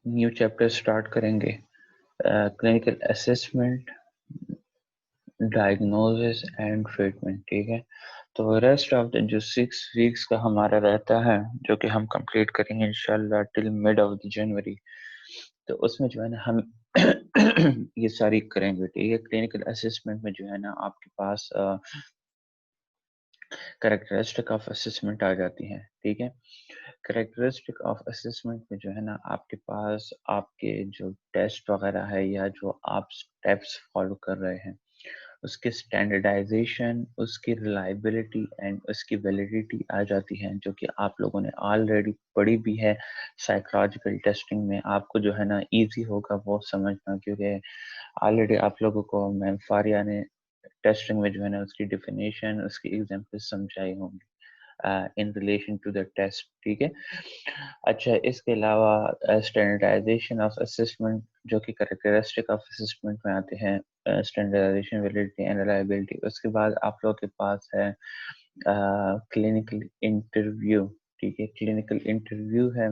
New chapter start करेंगे, clinical assessment, diagnosis and treatment. ठीक है, तो रेस्ट ऑफ द जो 6 वीक्स का हमारा रहता है, जो कि हम कंप्लीट करेंगे इंशाल्लाह till mid of the January. तो उसमें जो है ना हम ये सारी करेंगे। ठीक है, क्लिनिकल असेसमेंट में जो है ना आपके पास कैरेक्टरिस्टिक ऑफ असेसमेंट आ जाती हैं। ठीक है, कैरेक्टरिस्टिक ऑफ असेसमेंट में जो है ना आपके पास आपके जो टेस्ट वगैरह है या जो आप स्टेप्स फॉलो कर रहे हैं, उसके स्टैंडर्डाइजेशन, उसकी रिलायबिलिटी एंड उसकी वैलिडिटी आ जाती है, जो कि आप लोगों ने ऑलरेडी पढ़ी भी है साइकोलॉजिकल टेस्टिंग में। आपको जो है ना इजी होगा वो समझना, क्योंकि ऑलरेडी आप लोगों को मैम फारिया ने टेस्टिंग में जो है ना उसकी डिफिनेशन, उसकी एग्जाम्पल समझाई होंगी in relation to the test. ठीक है, अच्छा, इसके अलावा स्टैंडर्डाइजेशन ऑफ असेसमेंट, जो कि कैरेक्टरिस्टिक ऑफ असेसमेंट में आते हैं, स्टैंडर्डाइजेशन, वैलिडिटी एंड रिलायबिलिटी। उसके बाद आप लोगों के पास है क्लिनिकल इंटरव्यू। ठीक है, क्लिनिकल इंटरव्यू है,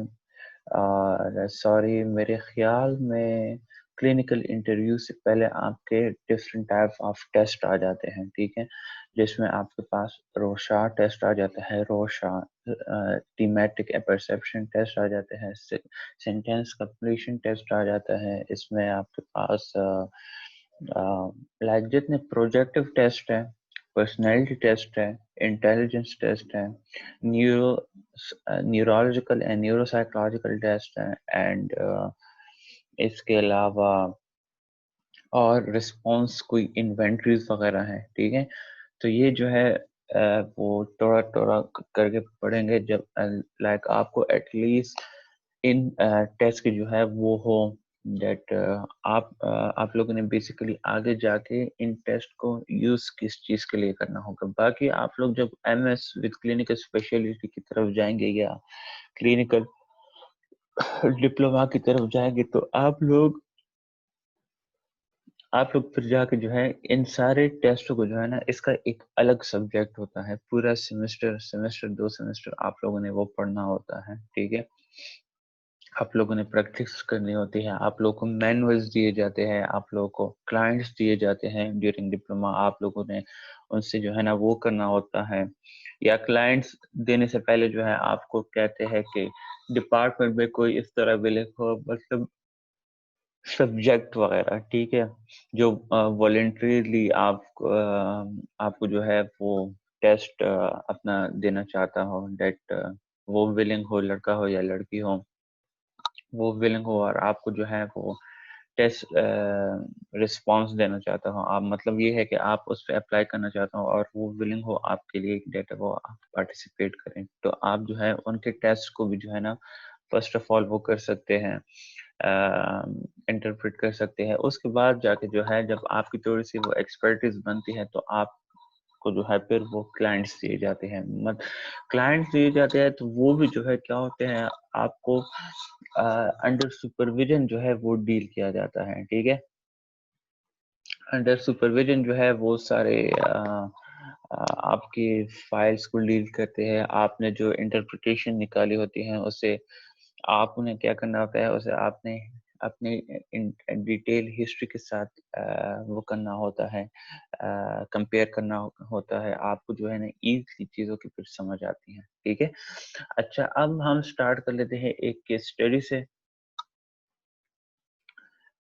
और सॉरी मेरे ख्याल में क्लिनिकल इंटरव्यू से पहले आपके डिफरेंट टाइप ऑफ टेस्ट आ जाते हैं। ठीक है, जिसमें आपके पास रोशा टेस्ट आ जाता है, रोशा थीमेटिक परसेप्शन टेस्ट आ जाते हैं, सेंटेंस कंप्लीशन टेस्ट आ जाता है। इसमें आपके पास लाइक जितने प्रोजेक्टिव टेस्ट है, पर्सनैलिटी टेस्ट है, इंटेलिजेंस टेस्ट है, neuro neurological and neuropsychological test है, एंड इसके अलावा और रिस्पॉन्स कोई इन्वेंटरीज वगैरह हैं। ठीक है, तो ये जो है वो थोड़ा थोड़ा करके पढ़ेंगे, जब लाइक आपको एटलीस्ट इन टेस्ट की जो है वो हो दैट आप लोगों ने बेसिकली आगे जाके इन टेस्ट को यूज किस चीज के लिए करना होगा। बाकी आप लोग जब एमएस विद क्लिनिकल स्पेशलिटी की तरफ जाएंगे या क्लिनिकल डिप्लोमा की तरफ जाएंगे, तो आप लोग फिर जाके जो है इन सारे टेस्टों को जो है ना, इसका एक अलग सब्जेक्ट होता है। पूरा सेमेस्टर 2 सेमेस्टर आप लोगों ने वो पढ़ना होता है। ठीक है, आप लोगों ने प्रैक्टिस करनी होती है, आप लोगों को मैनुअल्स दिए जाते हैं, आप लोगों को क्लाइंट्स दिए जाते हैं ड्यूरिंग डिप्लोमा। आप लोगों ने उनसे जो है ना वो करना होता है, या क्लाइंट्स देने से पहले जो है आपको कहते हैं कि डिपार्टमेंट में कोई इस तरह भी लिखो, मतलब सब्जेक्ट वगैरह। ठीक है, जो वॉलेंटरीली आपको जो है वो टेस्ट अपना देना चाहता हो, डेट वो विलिंग हो, लड़का हो या लड़की हो, वो विलिंग हो और आपको जो है वो टेस्ट रिस्पॉन्स देना चाहता हो, आप मतलब ये है कि आप उस पर अप्लाई करना चाहता हो और वो विलिंग हो आपके लिए डेटा वो आप पार्टिसिपेट करें, तो आप जो है उनके टेस्ट को भी जो है ना फर्स्ट ऑफ ऑल वो कर सकते हैं, इंटरप्रेट कर सकते हैं। उसके बाद जाके जो है जब आपकी थोड़ी सी वो एक्सपर्टीज बनती है, तो आपको जो है फिर वो क्लाइंट्स दिए जाते हैं। मत क्लाइंट्स दिए जाते हैं तो वो भी जो है क्या होते हैं, आपको अंडर सुपरविजन जो है वो डील किया जाता है। ठीक है, अंडर सुपरविजन जो है वो सारे आपकी फाइल्स को डील करते हैं। आपने जो इंटरप्रिटेशन निकाली होती है उसे आप उन्हें क्या करना होता है, उसे आपने अपनी डिटेल हिस्ट्री के साथ वो करना होता है, कंपेयर करना होता है। आपको जो है ना इजी चीज़ों की फिर समझ आती है। ठीक है, अच्छा, अब हम स्टार्ट कर लेते हैं एक केस स्टडी से।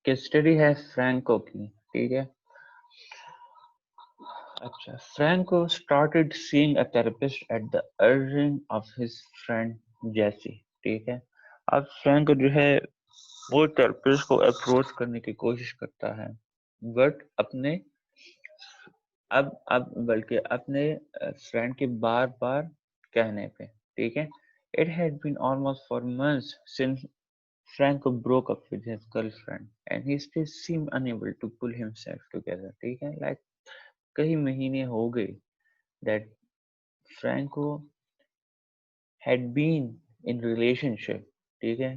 केस स्टडी है फ्रैंको की। ठीक है, अच्छा, Franco started seeing a therapist at the urging of his friend Jesse। ठीक है, अब फ्रैंको जो है वो थेरेपिस्ट को अप्रोच करने की कोशिश करता है, बट अपने अब बल्कि अपने फ्रेंड के बार बार कहने पे। ठीक है, it had been almost 4 months since Franco broke up with his girlfriend and he still seemed unable to pull himself together। ठीक है, like कई महीने हो गए that Franco had been in relationship। ठीक है,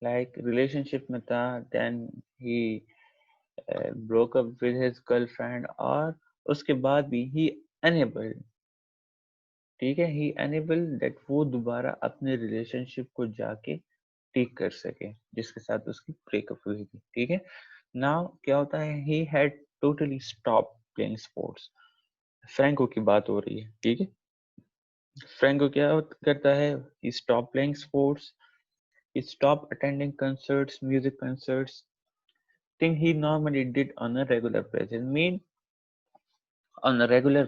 like relationship में था, then he broke up with his girlfriend, और उसके बाद भी he unable। ठीक है, he unable that वो दोबारा अपने relationship को जाके ठीक कर सके जिसके साथ उसकी ब्रेकअप हुई थी, ठीक है। नाउ क्या होता है, he had totally stop playing sports. Franco की बात हो रही है, ठीक है। फ्रैंको क्या करता है, he stop playing sports, he stopped attending concerts, music concerts, thing he normally did on a regular basis. Mean on a regular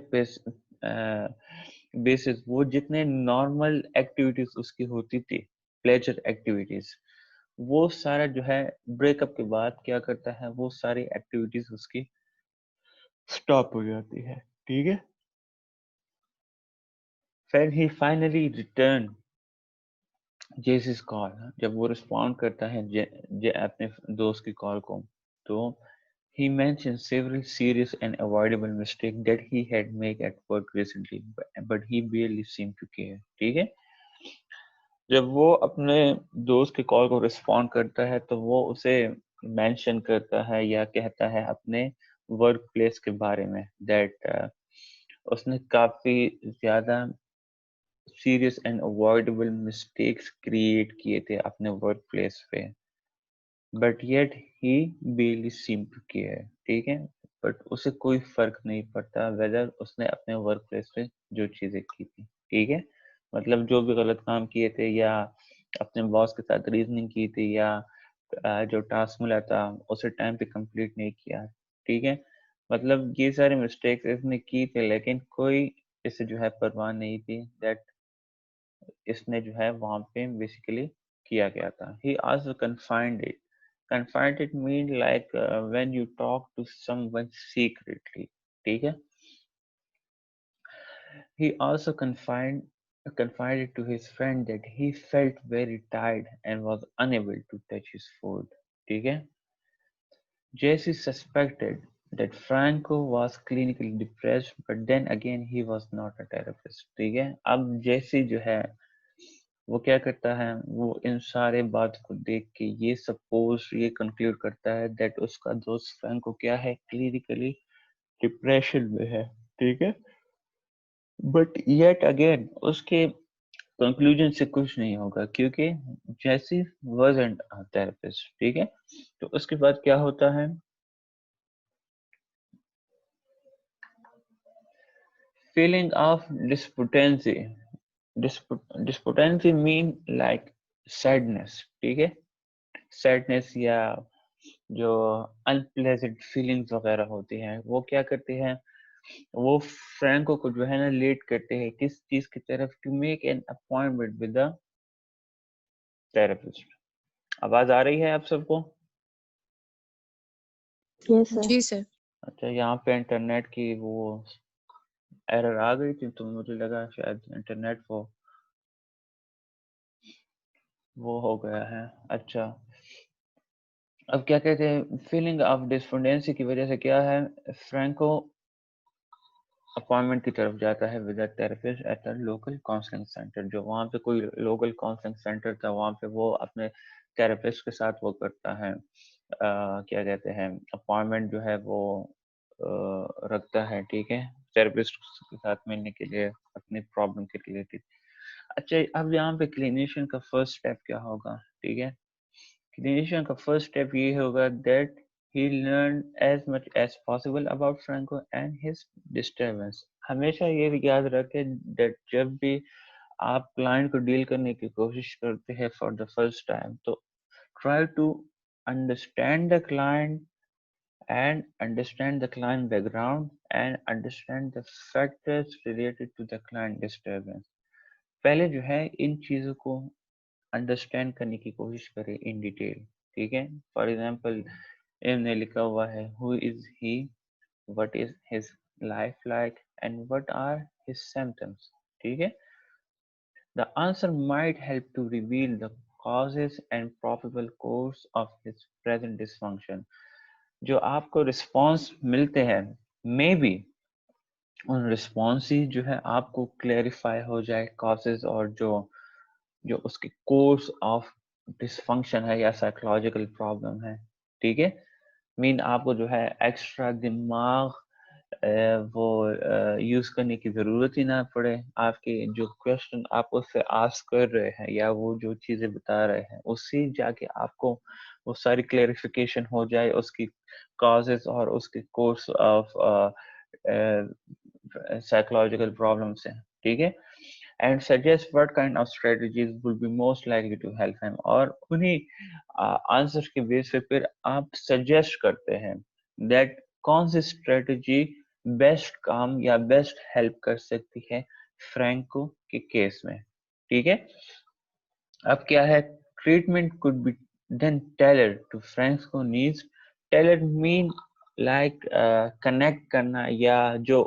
basis वो जितने नॉर्मल एक्टिविटीज उसकी होती थी, प्लेजर एक्टिविटीज, वो सारा जो है ब्रेकअप के बाद क्या करता है, वो सारी एक्टिविटीज उसकी स्टॉप हो जाती है, ठीक है। When he finally returned Jesse's call, जब वो रिस्पॉन्ड करता है अपने दोस्त की कॉल को, तो he mentioned several serious and avoidable mistakes that he had made at work recently, but he barely seemed to care, ठीक है। जब वो अपने दोस्त की कॉल को रिस्पॉन्ड करता है तो वो उसे मेंशन करता है या कहता है अपने वर्क प्लेस के बारे में, दैट उसने काफी ज्यादा serious and avoidable mistakes create किए थे अपने वर्क प्लेस पे, but yet he barely seemed to care, ठीक है। बट उसे कोई फर्क नहीं पड़ता वेदर उसने अपने वर्क प्लेस पे जो चीजें की थी, ठीक है। मतलब जो भी गलत काम किए थे या अपने बॉस के साथ रीजनिंग की थी या जो टास्क मिला था उसे टाइम पे कंप्लीट नहीं किया, ठीक है। मतलब ये सारे मिस्टेक्स इसने की थे लेकिन कोई इसे जो है परवाह नहीं थी, दैट इसने जो है वहां पे बेसिकली किया गया था। He also confined it. Confined it mean like when you talk to someone secretly, ठीक है। He also confided to his friend that he felt very tired and was unable to touch his food, ठीक है। Jesse suspected that Franco was clinically depressed, but then again he was not a therapist, ठीक है। अब जेसी जो है वो क्या करता है, वो इन सारे बात को देख के ये कंक्लूड करता है दैट उसका दोस्त फ्रैंको क्या है, क्लिनिकली डिप्रेशन में है, ठीक है। बट येट अगेन उसके कंक्लूजन से कुछ नहीं होगा क्योंकि जैसी वाजंट अ थेरेपिस्ट, ठीक है। तो उसके बाद क्या होता है, feeling of despondency. Despondency mean like sadness, ठीक है। सैडनेस या जो अनप्लेजेंट फीलिंग्स वगैरह होती हैं वो क्या करते हैं, वो फ्रैंको को जो है ना लेट करते हैं किस चीज की तरफ, to make an appointment with the therapist. आवाज आ रही है आप सबको? Yes sir. जी सर। अच्छा, यहाँ पे इंटरनेट की वो एरर आ गई थी तो मुझे लगा शायद इंटरनेट वो हो गया है। अच्छा, अब क्या कहते हैं, फीलिंग ऑफ डिस्पोंडेंसी की वजह से क्या है, फ्रैंको अपॉइंटमेंट की तरफ जाता है with therapist at a local counselling centre. जो वहाँ पे कोई लोकल काउंसलिंग सेंटर था वहाँ पे वो अपने थेरेपिस्ट के साथ वो करता है, क्या कहते हैं, अपॉइंटमेंट जो है वो रखता है, ठीक है, थेरेपिस्ट के साथ मिलने के लिए अपनी प्रॉब्लम के रिलेटेड। अच्छा, अब यहाँ पे क्लिनिशियन का फर्स्ट स्टेप क्या होगा, ठीक है। क्लिनिशियन का फर्स्ट स्टेप ये होगा that he learned as much as possible about Franco and his disturbance। हमेशा ये याद रखें that जब भी आप क्लाइंट को डील करने की कोशिश करते हैं फॉर द फर्स्ट टाइम, तो try to understand the client and understand the client background and understand the factors related to the client disturbance। पहले जो है इन चीजों को अंडरस्टैंड करने की कोशिश करें इन डिटेल, ठीक है। फॉर एग्जाम्पल इनमें लिखा हुआ है who is he, what is his life like and what are his symptoms, ठीक है। The answer might help to reveal the causes and probable course of his present dysfunction। जो आपको रिस्पॉन्स मिलते हैं मे बी उन response ही जो है आपको क्लेरिफाई हो जाए कॉजेज और जो जो उसके कोर्स ऑफ डिसफंक्शन है या साइकोलॉजिकल प्रॉब्लम है, ठीक है। मीन आपको जो है एक्स्ट्रा दिमाग वो यूज करने की जरूरत ही ना पड़े। आपके जो क्वेश्चन आप उससे आस्क कर रहे हैं या वो जो चीजें बता रहे हैं उससे जाके आपको वो सारी क्लेरिफिकेशन हो जाए उसकी कॉजेस और उसके कोर्स ऑफ साइकोलॉजिकल प्रॉब्लम से, ठीक है। And suggest what kind of strategies will be most likely to help him, और उन्हीं आंसर के बेस पे फिर आप सजेस्ट करते हैं दैट कौन सी स्ट्रेटजी बेस्ट काम या बेस्ट हेल्प कर सकती है फ्रैंको के केस में, ठीक है। अब क्या है, treatment could be then tailored to Franco needs. Tailored mean like connect करना या जो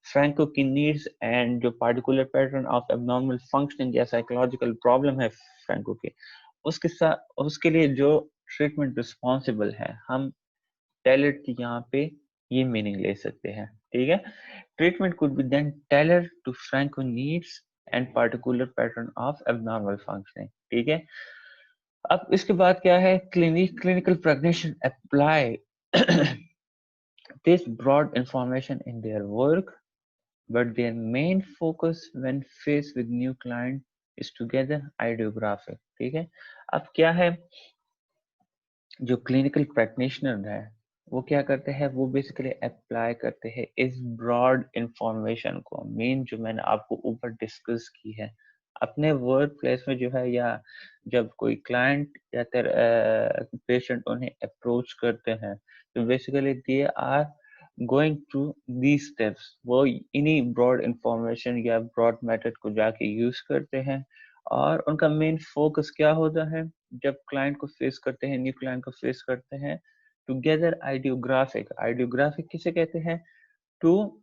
फ्रैंको की नीड्स एंड जो particular pattern of abnormal functioning या साइकोलॉजिकल प्रॉब्लम है फ्रैंको के, उसके साथ उसके लिए जो ट्रीटमेंट रिस्पॉन्सिबल है, हम टेलर्ड की यहाँ पे ये मीनिंग ले सकते हैं, ठीक है। Treatment could be then tailored to Franco needs and particular pattern of abnormal functioning, ठीक है। अब इसके बाद क्या है, clinical practitioner apply this broad information in their work, but their main focus when faced with new client is to gather ideographic, ठीक है। अब क्या है, जो क्लिनिकल प्रैक्टिशनर है वो क्या करते हैं, वो बेसिकली अप्लाई करते हैं इस ब्रॉड इंफॉर्मेशन को, मेन जो मैंने आपको ऊपर डिस्कस की है अपने वर्क प्लेस में जो है, या जब कोई क्लाइंट या पेशेंट उन्हें अप्रोच करते हैं, तो basically they are going to the steps, वो इन्हीं ब्रॉड इंफॉर्मेशन या ब्रॉड मेथड को जाके यूज करते हैं। और उनका मेन फोकस क्या होता है, जब क्लाइंट को फेस करते हैं, न्यू क्लाइंट को फेस करते हैं, टुगेदर आइडियोग्राफिक, आइडियोग्राफिक किसे कहते हैं, टू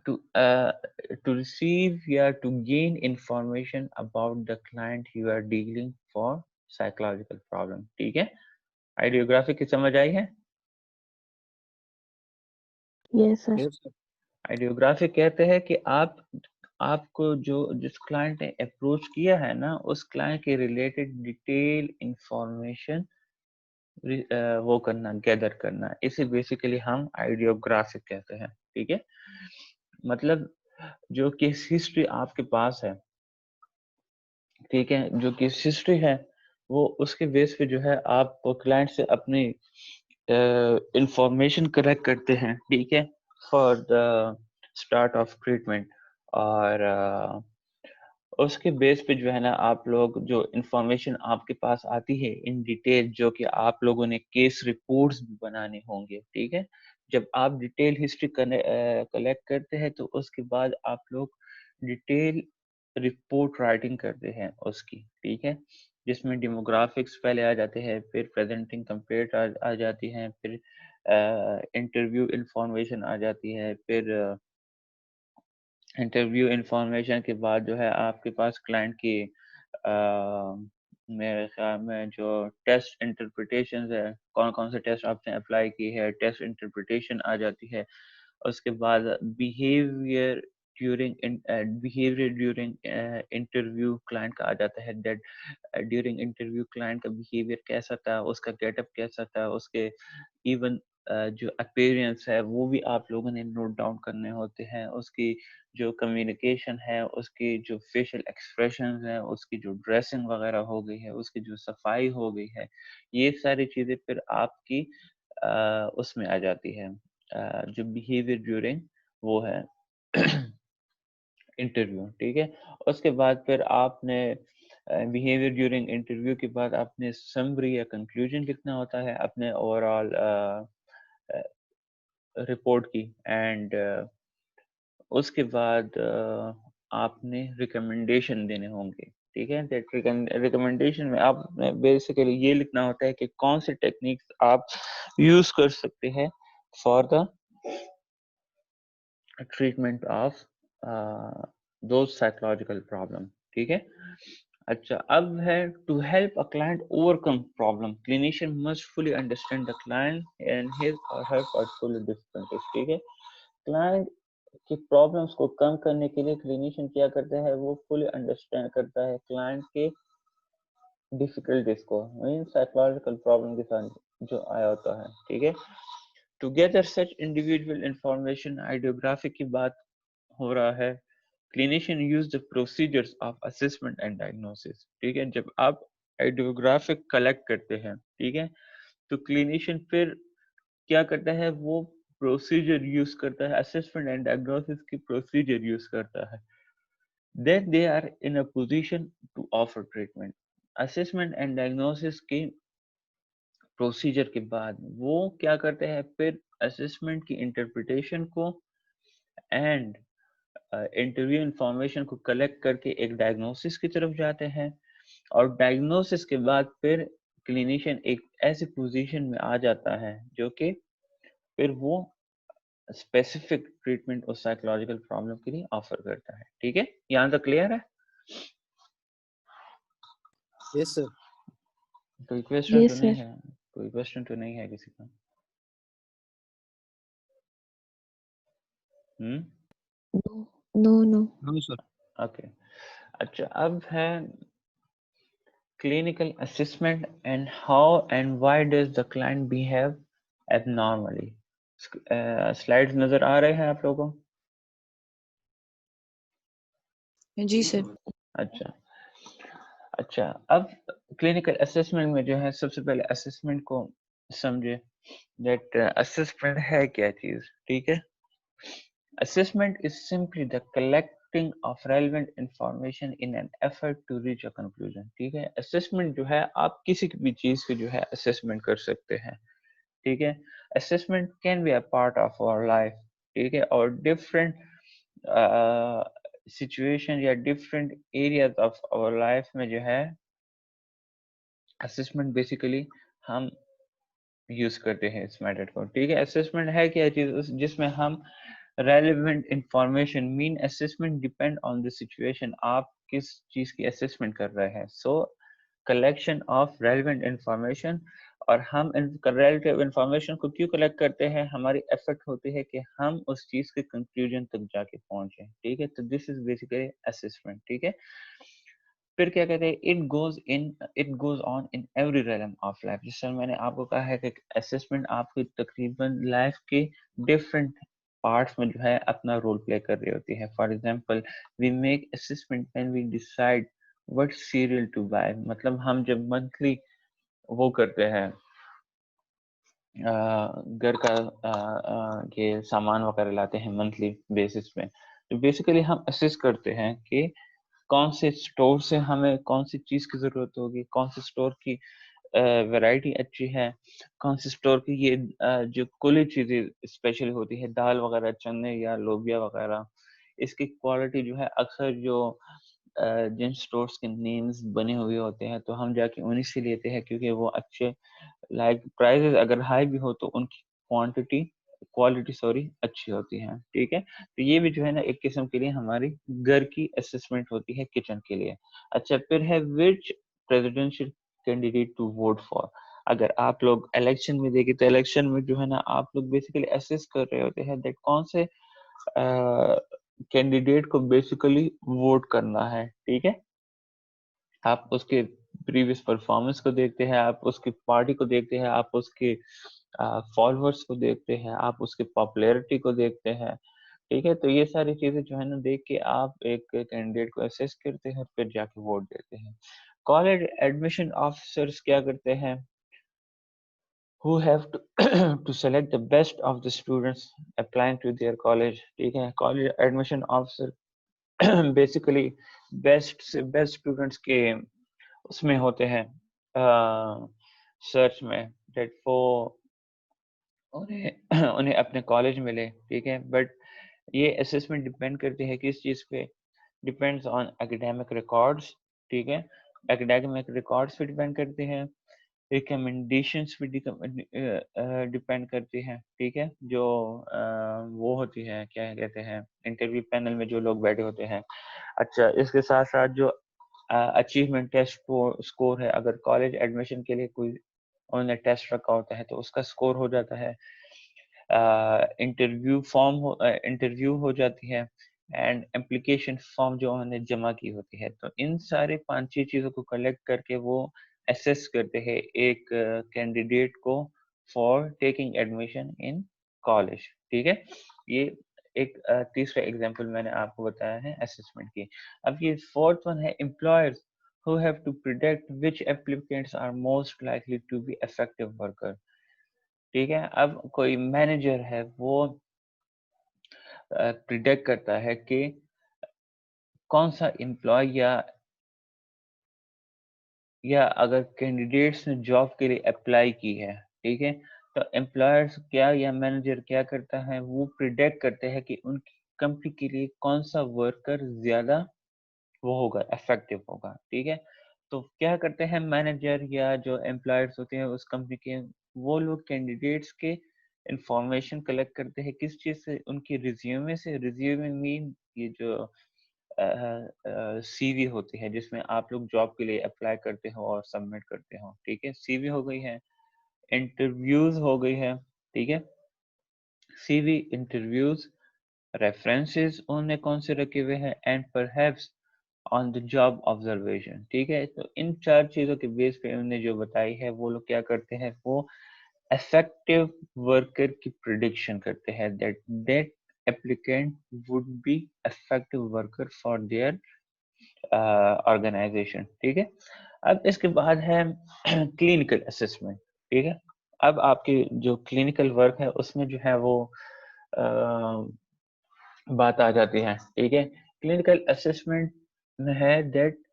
टू टू रिसीव या to gain information about the client you are dealing for psychological problem, ठीक है। आइडियोग्राफिक की समझ आई है? Yes sir. आइडियोग्राफिक कहते हैं कि आपको जो जिस क्लाइंट ने अप्रोच किया है ना, उस क्लाइंट के रिलेटेड डिटेल इंफॉर्मेशन वो करना, गैदर करना, इसे बेसिकली हम आइडियोग्राफिक कहते हैं, ठीक है। मतलब जो केस हिस्ट्री आपके पास है, ठीक है, जो केस हिस्ट्री है वो उसके बेस पे जो है आप क्लाइंट से अपनी इंफॉर्मेशन कलेक्ट करते हैं, ठीक है, for the start of treatment. और उसके बेस पे जो है ना, आप लोग जो इंफॉर्मेशन आपके पास आती है इन डिटेल, जो कि आप लोगों ने केस रिपोर्ट्स भी बनाने होंगे, ठीक है। जब आप डिटेल हिस्ट्री कलेक्ट करते हैं तो उसके बाद आप लोग डिटेल रिपोर्ट राइटिंग करते हैं उसकी, ठीक है, जिसमें डेमोग्राफिक्स पहले आ जाते हैं, फिर प्रेजेंटिंग कंप्लीट आ जाती हैं, फिर इंटरव्यू इंफॉर्मेशन आ जाती है, फिर इंटरव्यू इंफॉर्मेशन के बाद जो है आपके पास क्लाइंट की मेरे ख्याल में जो टेस्ट इंटरप्रिटेशन है, कौन कौन से टेस्ट आपने अप्लाई की है, टेस्ट इंटरप्रिटेशन आ जाती है। उसके बाद बिहेवियर ड्यूरिंग इंटरव्यू क्लाइंट का आ जाता है, दैट ड्यूरिंग इंटरव्यू क्लाइंट का बिहेवियर कैसा था, उसका गेटअप कैसा था, उसके इवन जो अपीयरेंस है वो भी आप लोगों ने नोट डाउन करने होते हैं, उसकी जो कम्युनिकेशन है, उसकी जो फेशियल एक्सप्रेशंस हैं, उसकी जो ड्रेसिंग वगैरह हो गई है, उसकी जो सफाई हो गई है, ये सारी चीज़ें फिर आपकी उसमें आ जाती है, जो बिहेवियर ड्यूरिंग वो है इंटरव्यू, ठीक है। उसके बाद फिर आपने बिहेवियर ड्यूरिंग इंटरव्यू के बाद आपने समरी या कंक्लूजन लिखना होता है अपने ओवरऑल रिपोर्ट की। एंड उसके बाद आपने रिकमेंडेशन देने होंगे, ठीक है। दैट रिकमेंडेशन में आपने बेसिकली ये लिखना होता है कि कौन से टेक्निक्स आप यूज कर सकते हैं फॉर द ट्रीटमेंट ऑफ दो साइकोलॉजिकल प्रॉब्लम, ठीक है। अच्छा, अब है to help a client overcome problem, clinician must fully understand the client and his और हर पर्टिकुलर डिफिकल्टीज, ठीक है। क्लाइंट की प्रॉब्लम्स को कम करने के लिए क्लिनिशियन क्या करता है, वो फुली अंडरस्टैंड करता है क्लाइंट के डिफिकल्टीज को, मीन साइकोलॉजिकल प्रॉब्लम के साथ जो आया होता है, ठीक है। Together such individual information idiographic की बात हो रहा है। Clinician use the procedures of assessment and diagnosis. ठीक है, जब आप आइडियोग्राफिक कलेक्ट करते हैं, ठीक है, तो क्लिनिशियन फिर क्या करता है, वो प्रोसीजर यूज करता है, असेसमेंट एंड डायग्नोसिस की प्रोसीजर यूज करता है। then they are in a position to offer treatment। Assessment and diagnosis के प्रोसीजर के बाद वो क्या करते हैं, फिर असेसमेंट की इंटरप्रिटेशन को एंड इंटरव्यू इंफॉर्मेशन को कलेक्ट करके एक डायग्नोसिस की तरफ जाते हैं, और डायग्नोसिस के बाद फिर क्लिनिशियन एक ऐसी पोजीशन में आ जाता है जो कि फिर वो स्पेसिफिक ट्रीटमेंट उस साइकोलॉजिकल प्रॉब्लम के लिए ऑफर करता है। ठीक है, यहाँ तक क्लियर है? Yes sir. कोई क्वेश्चन तो Yes, नहीं sir. है? कोई क्वेश्चन तो नहीं है किसी का? Hmm, No, no, no. No sir. Okay. अच्छा, अब है clinical assessment and how and why does the client behave abnormally। Slides नजर आ रहे हैं आप लोगों को? जी सर। अच्छा अच्छा, अब क्लिनिकल असेसमेंट में जो है, सबसे पहले असेसमेंट को समझे, दैट असेसमेंट है क्या चीज। ठीक है, assessment is simply the collecting of relevant information in an effort to reach a conclusion। ठीक है, assessment जो है, आप किसी भी चीज की जो है assessment कर सकते हैं। ठीक है, assessment can be a part of our life। ठीक है, और different situation या different areas of our life में जो है assessment basically हम यूज करते हैं इस मेथड को। ठीक है, असेसमेंट है क्या चीज, जिसमें हम relevant information, mean assessment depend on the situation, आप किस चीज की असेसमेंट कर रहे हैं। सो कलेक्शन ऑफ रेलेवेंट इंफॉर्मेशन, और हम रेलेटिव इंफॉर्मेशन को क्यों कलेक्ट करते हैं, हमारी एफर्ट होती है कि हम उस चीज के कंक्लूजन तक जाके पहुंचे। ठीक है, तो दिस इज बेसिकली असेसमेंट। ठीक है, फिर क्या कहते हैं, it goes on in every realm of life. जिससे मैंने आपको कहा है कि असेसमेंट आपकी तकरीबन लाइफ के डिफरेंट पार्ट्स में जो है अपना रोल प्ले कर रही होती है। For example, we make assessment when we decide what cereal to buy. मतलब हम जब मंथली वो करते हैं, घर का ये सामान वगैरह लाते हैं मंथली बेसिस पे, तो बेसिकली हम असेस करते हैं कि कौन से स्टोर से हमें कौन सी चीज की जरूरत होगी, कौन से स्टोर की वैरायटी अच्छी है, कौन से स्टोर की ये जो कुली चीजें स्पेशल होती है, दाल वगैरह, चने या लोबिया वगैरह, इसकी क्वालिटी जो है अक्सर जो जिन स्टोर्स के नेम्स बने हुए होते हैं, तो हम जाके उन्हीं से लेते हैं, क्योंकि वो अच्छे, लाइक प्राइसेस अगर हाई भी हो तो उनकी क्वालिटी अच्छी होती है। ठीक है, तो ये भी जो है ना एक किस्म के लिए हमारी घर की असेसमेंट होती है किचन के लिए। अच्छा, फिर है which presidential candidate to vote for. अगर आप लोग इलेक्शन में देखें, तो इलेक्शन में जो है ना आप लोग बेसिकली असेस कर रहे होते हैं दैट कौन से कैंडिडेट को बेसिकली वोट करना है। ठीक है, आप उसके प्रीवियस परफॉर्मेंस को देखते हैं, आप उसकी पार्टी को देखते हैं, आप उसके फॉलोअर्स को देखते हैं, आप उसकी पॉपुलैरिटी को देखते हैं। ठीक है, तो ये सारी चीजें जो है ना देख के आप एक कैंडिडेट को असेस करते हैं, फिर जाके वोट देते हैं। कॉलेज एडमिशन ऑफिसर्स क्या करते हैं, who have to, to select the best of the students applying to their college। ठीक है, college admission officer basically best से बेस्ट स्टूडेंट्स के उसमें होते हैं सर्च में, डेट वो उन्हें उन्हें अपने कॉलेज मिले। ठीक है, बट ये असेसमेंट डिपेंड करती है किस चीज़ पे, डिपेंड्स ऑन एकेडमिक रिकॉर्ड्स। ठीक है, एकेडमिक रिकॉर्ड्स पे डिपेंड करते हैं, रिकमेंडेशंस पे डिपेंड करती है। ठीक है, जो वो होती है, क्या कहते हैं, इंटरव्यू पैनल में जो लोग बैठे होते हैं। अच्छा, इसके साथ साथ जो अचीवमेंट टेस्ट स्कोर है, अगर कॉलेज एडमिशन के लिए कोई उन्होंने टेस्ट रखा होता है तो उसका स्कोर हो जाता है। इंटरव्यू हो जाती है, एंड एप्लीकेशन फॉर्म जो उन्होंने जमा की होती है। तो इन सारे 5-6 चीजों को कलेक्ट करके वो असेस करते हैं एक कैंडिडेट को for taking admission in college. ठीक है, ये एक तीसरा एग्जांपल मैंने आपको बताया है असेसमेंट की। अब ये फोर्थ वन है employers who have to predict which applicants are most likely to be effective worker। ठीक है, अब कोई मैनेजर है वो प्रिडिक्ट करता है कि कौन सा एम्प्लॉय या अगर कैंडिडेट्स ने जॉब के लिए अप्लाई की है, ठीक है, तो एम्प्लॉयर्स क्या या मैनेजर क्या करता है, वो प्रिडिक्ट करते हैं कि उनकी कंपनी के लिए कौन सा वर्कर ज्यादा वो होगा, इफेक्टिव होगा। ठीक है, तो क्या करते हैं मैनेजर या जो एम्प्लॉयर्स होते हैं उस कंपनी के, वो लोग कैंडिडेट्स के इंफॉर्मेशन कलेक्ट करते हैं किस चीज से, उनकी रिज्यूमे से। रिज्यूमे मीन ये जो सीवी होती है जिसमें आप लोग जॉब के लिए अप्लाई करते हो और सबमिट करते हो। ठीक है, सीवी हो गई है, इंटरव्यूज हो गई है। ठीक है, सीवी, इंटरव्यूज, रेफरेंसेस उन्होंने कौन से रखे हुए हैं, and perhaps on the job observation. ठीक है, तो इन चार चीजों के बेस पे उन्होंने जो बताई है, वो लोग क्या करते हैं, वो effective वर्कर की प्रिडिक्शन करते हैं, that applicant would be effective worker for their organization। ठीक है, अब इसके बाद है क्लिनिकल असेसमेंट। ठीक है, अब आपकी जो क्लिनिकल वर्क है उसमें जो है वो बात आ जाती है। ठीक है, क्लिनिकल असेसमेंट में है that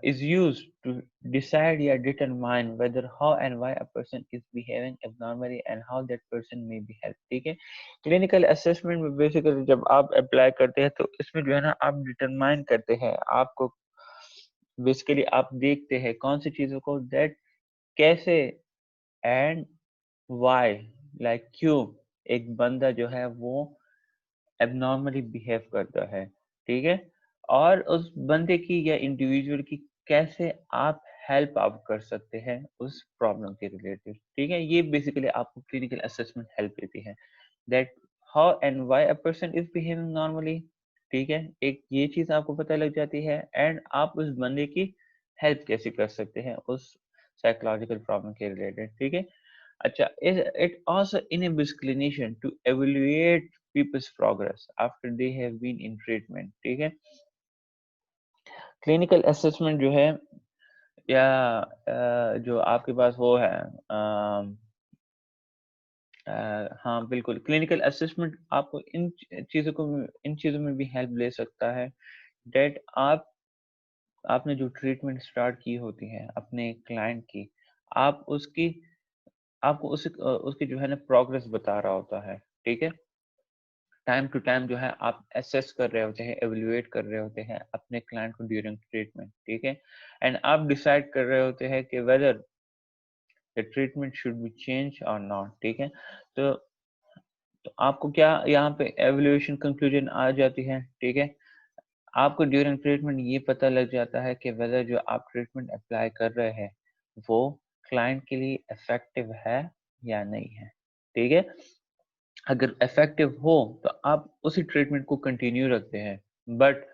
is used to decide or determine whether how and why a person is behaving abnormally and how that person may be helped। ठीक है, क्लिनिकल असेसमेंट में बेसिकली जब आप अप्लाई करते हैं तो इसमें जो है ना आप डिटरमाइन करते हैं, आपको बेसिकली आप देखते हैं कौन सी चीजों को, दैट कैसे, एंड व्हाई, लाइक क्यों एक बंदा जो है वो एबनॉर्मली बिहेव करता है। ठीक है, और उस बंदे की या इंडिविजुअल की कैसे आप हेल्प आप कर सकते हैं उस प्रॉब्लम के रिलेटेड। ठीक है, ये बेसिकली आपको क्लिनिकल असेसमेंट हेल्प देती है, that how and why a person is behaving normally. ठीक है, एक ये चीज आपको पता लग जाती है, एंड आप उस बंदे की हेल्प कैसे कर सकते हैं उस साइकोलॉजिकल प्रॉब्लम के रिलेटेड। ठीक है, अच्छा, it also enables clinician to evaluate people's progress after they have been in treatment। ठीक है, क्लिनिकल असेसमेंट जो है या जो आपके पास वो है हाँ बिल्कुल, क्लिनिकल असेसमेंट आपको इन चीजों में भी हेल्प ले सकता है, डेट आपने जो ट्रीटमेंट स्टार्ट की होती है अपने क्लाइंट की, आप उसकी आपको उसकी जो है ना प्रोग्रेस बता रहा होता है। ठीक है, टाइम टू टाइम जो है आप असेस कर रहे होते हैं, एवेल्युएट कर रहे होते हैं अपने क्लाइंट को ड्यूरिंग ट्रीटमेंट। ठीक है, एंड आप डिसाइड कर रहे होते हैं कि whether the treatment should be change और नॉट। ठीक है, तो आपको क्या यहाँ पे एवेल्युएशन कंक्लूजन आ जाती है। ठीक है, आपको ड्यूरिंग ट्रीटमेंट ये पता लग जाता है कि वेदर जो आप ट्रीटमेंट अप्लाई कर रहे हैं वो क्लाइंट के लिए इफेक्टिव है या नहीं है। ठीक है, अगर इफेक्टिव हो तो आप उसी ट्रीटमेंट को कंटिन्यू रखते हैं, बट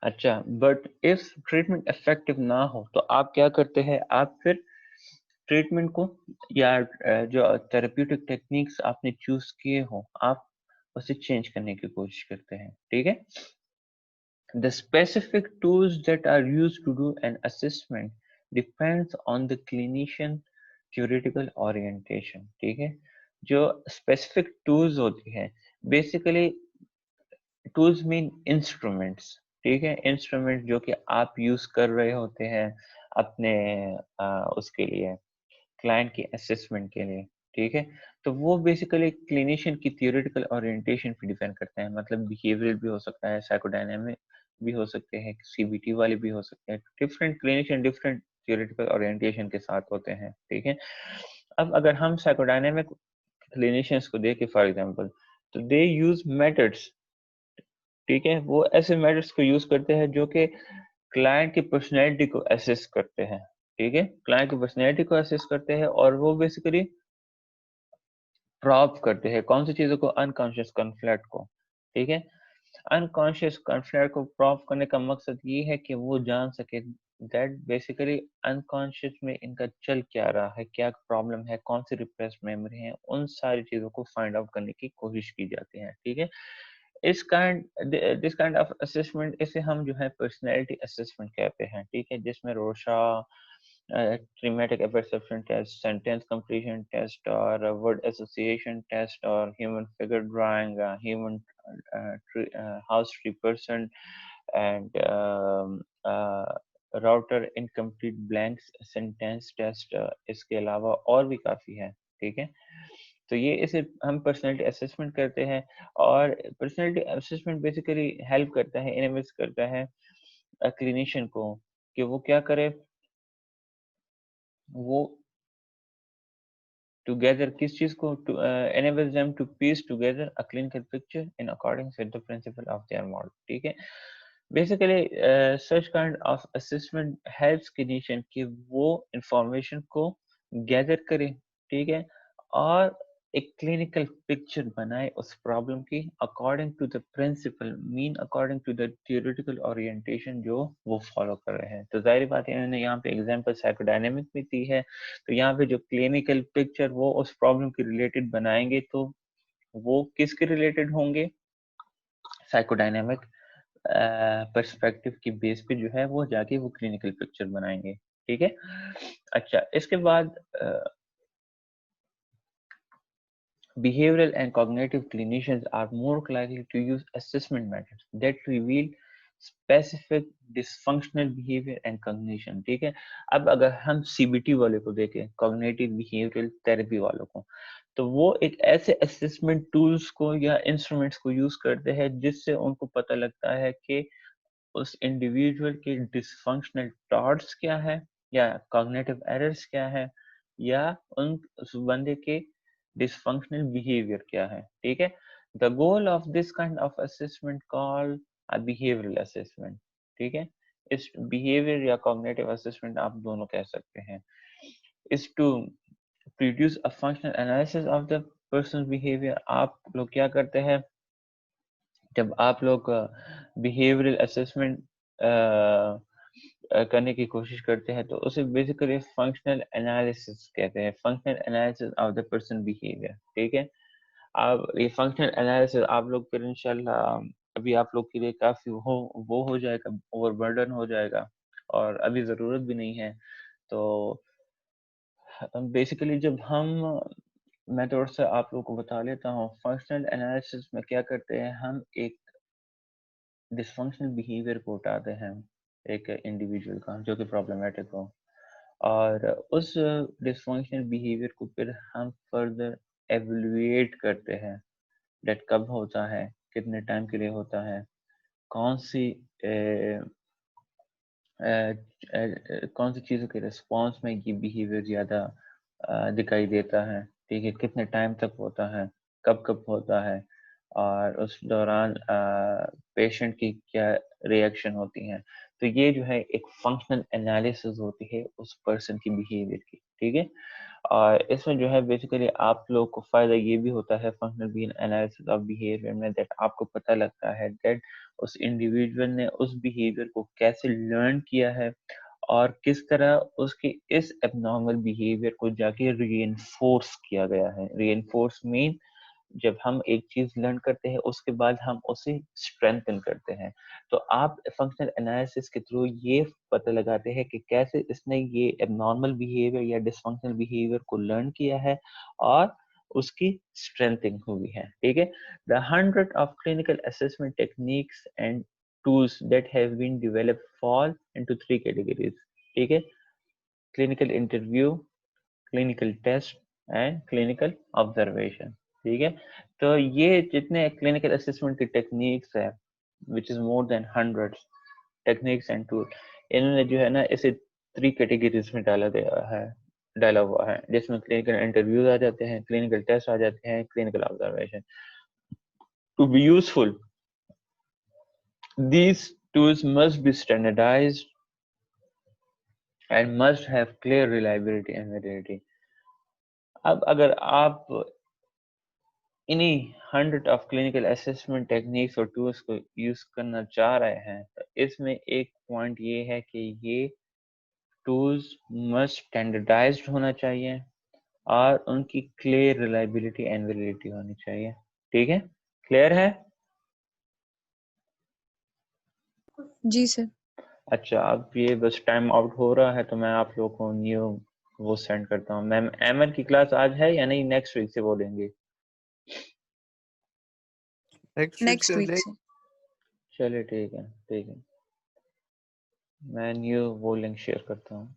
अच्छा, बट इफ ट्रीटमेंट इफेक्टिव ना हो तो आप क्या करते हैं, आप फिर ट्रीटमेंट को या जो थेरेप्यूटिक टेक्निक्स आपने चूज किए हो आप उसे चेंज करने की कोशिश करते हैं। ठीक है, the specific tools that are used to do an assessment depends on the clinician theoretical orientation। ठीक है, जो specific tools होती है, basically टूल्स मीन इंस्ट्रूमेंट्स। ठीक है, इंस्ट्रूमेंट जो कि आप यूज कर रहे होते हैं अपने उसके लिए, क्लाइंट की असेसमेंट के लिए। ठीक है, तो वो बेसिकली क्लिनिशियन की थियोरेटिकल ओरिएंटेशन पे डिपेंड करते हैं, मतलब बिहेवियरल भी हो सकता है, साइकोडायनामिक भी हो सकते हैं, सीबीटी वाले भी हो सकते हैं। Different clinician different theoretical orientation के साथ होते हैं। ठीक है, अब अगर हम साइकोडायनामिक क्लिनिशियंस को देखें फॉर एग्जांपल, तो दे यूज मेथड्स। ठीक है, वो ऐसे मेथड्स को यूज करते हैं जो कि क्लाइंट की पर्सनैलिटी को असेस करते हैं। ठीक है, क्लाइंट की पर्सनैलिटी को असेस करते हैं और वो बेसिकली प्रॉप करते हैं कौन सी चीजों को, अनकॉन्शियस कॉन्फ्लिक्ट को। ठीक है, अनकॉन्शियस कॉन्फ्लिक्ट को प्रूव करने का मकसद ये है कि वो जान सके दैट बेसिकली अनकॉन्शियस में इनका चल क्या रहा है, क्या प्रॉब्लम है, कौन सी रिप्रेस्ड मेमोरी है, उन सारी चीजों को फाइंड आउट करने की कोशिश की जाती है। ठीक है, दिस काइंड ऑफ असेसमेंट, इसे हम जो है पर्सनैलिटी असेसमेंट कहते हैं। ठीक है, जिसमें रोशा thematic perception test, sentence completion test, or a word association test, or human figure drawing, human house tree person, and router incomplete blanks sentence test, इसके अलावा और भी काफ़ी है। ठीक है, तो ये इसे हम पर्सनैलिटी असेसमेंट करते हैं। और पर्सनैलिटी असेसमेंट बेसिकली हेल्प करता है, इनवेस्ट करता है क्लिनिशियन को कि वो क्या करे, वो together किस चीज को to enable them to piece together a clinical picture in accordance with the principle of their model। ठीक है, basically such kind of assessment helps clinician कि वो information को gather करे। ठीक है, और एक क्लिनिकल पिक्चर बनाए उस प्रॉब्लम की according to the principle, mean according to the theoretical orientation जो वो फॉलो कर रहे हैं। तो जाहिर बात है इन्होंने यहाँ पे एग्जांपल साइकोडायनेमिक में दी है, तो यहाँ पे जो क्लिनिकल पिक्चर वो उस प्रॉब्लम के रिलेटेड बनाएंगे, तो वो किसके रिलेटेड होंगे, साइकोडायनेमिक पर्सपेक्टिव की बेस पे जो है वो जाके वो क्लिनिकल पिक्चर बनाएंगे। ठीक है, अच्छा इसके बाद behavioral and cognitive clinicians are more likely to use assessment methods that reveal specific dysfunctional behavior and cognition। ठीक है, अब अगर हम CBT वाले को देखें, cognitive behavioral therapy वालों को, तो वो एक ऐसे असेसमेंट टूल्स को या इंस्ट्रूमेंट्स को यूज करते हैं जिससे उनको पता लगता है कि उस इंडिविजुअल के डिसफंक्शनल थॉट्स क्या है, या कॉग्निटिव एरर्स क्या है, या उस बंदे के डिसफंक्शनल बिहेवियर क्या है। ठीक है, the goal of this kind of assessment called a behavioural assessment. ठीक है, इस बिहेवियर या कॉग्निटिव असेसमेंट आप दोनों कह सकते हैं, is to produce a functional analysis of the person behaviour. आप लोग क्या करते हैं जब आप लोग बिहेवियरल असेसमेंट करने की कोशिश करते हैं, तो उसे बेसिकली फंक्शनल एनालिसिस कहते हैं, functional analysis of the person behaviour. ठीक है, अब ये फंक्शनल एनालिसिस आप लोग फिर इंशाल्लाह अभी आप लोग के लिए काफी वो हो जाएगा, ओवरबर्डन हो जाएगा, और अभी जरूरत भी नहीं है। तो बेसिकली जब हम, मैं थोड़ा सा आप लोगों को बता लेता हूँ, फंक्शनल एनालिसिस में क्या करते हैं, हम एक डिसफंक्शनल बिहेवियर को उठाते हैं एक इंडिविजुअल का जो कि प्रॉब्लमेटिक हो, और उस डिसफंक्शनल बिहेवियर को फिर हम फर्दर एवल्युएट करते हैं, डेट कब होता है, कितने टाइम के लिए होता है, कौन सी कौन सी चीज़ों के रिस्पॉन्स में ये बिहेवियर ज़्यादा दिखाई देता है। ठीक है, कितने टाइम तक होता है, कब कब होता है, और उस दौरान पेशेंट की क्या रिएक्शन होती है। तो ये जो है एक फंक्शनल एनालिसिस होती है उस पर्सन की बिहेवियर की। ठीक है, और इसमें जो है बेसिकली आप लोग को फायदा ये भी होता है फंक्शनल एनालिसिस ऑफ बिहेवियर में, दैट आपको पता लगता है दैट उस इंडिविजुअल ने उस बिहेवियर को कैसे लर्न किया है, और किस तरह उसके इस एबनॉर्मल बिहेवियर को जाके रीइंफोर्स किया गया है। रीइंफोर्स मीन जब हम एक चीज लर्न करते हैं उसके बाद हम उसे स्ट्रेंथन करते हैं। तो आप फंक्शनल एनालिसिस के थ्रू ये पता लगाते हैं कि कैसे इसने ये एबनॉर्मल बिहेवियर या डिसफंक्शनल बिहेवियर को लर्न किया है और उसकी स्ट्रेंथिंग हुई है। ठीक है, the 100 of clinical assessment techniques and tools that have been developed fall into three categories। ठीक है, clinical interview, clinical test and clinical observation. ठीक है, तो ये जितने क्लिनिकल असेसमेंट की टेक्निक्स है, which is more than 100 techniques and tool, इन्होंने जो है ना इसे 3 कैटेगरीज में डाला हुआ है, जिसमें क्लिनिकल इंटरव्यूज आ जाते हैं, क्लिनिकल टेस्ट आ जाते हैं, clinical observation. To be useful these tools must be standardized and must have clear reliability and validity। अब अगर आप इन्हीं 100 ऑफ क्लिनिकल असेसमेंट टेक्निक्स और टूल्स को यूज करना चाह रहे हैं, तो इसमें एक पॉइंट ये है कि ये टूल्स मस्ट स्टैंडर्डाइज्ड होना चाहिए और उनकी क्लियर रिलायबिलिटी एंड वैलिडिटी होनी चाहिए। ठीक है, क्लियर है? जी सर। अच्छा, अब ये बस टाइम आउट हो रहा है तो मैं आप लोगों को न्यू वो सेंड करता हूँ। मैम एमएल की क्लास आज है या नहीं, नेक्स्ट वीक से बोलेंगे? नेक्स्ट वीक से। चलिए ठीक है, ठीक है, मैं न्यू वो लिंक शेयर करता हूँ।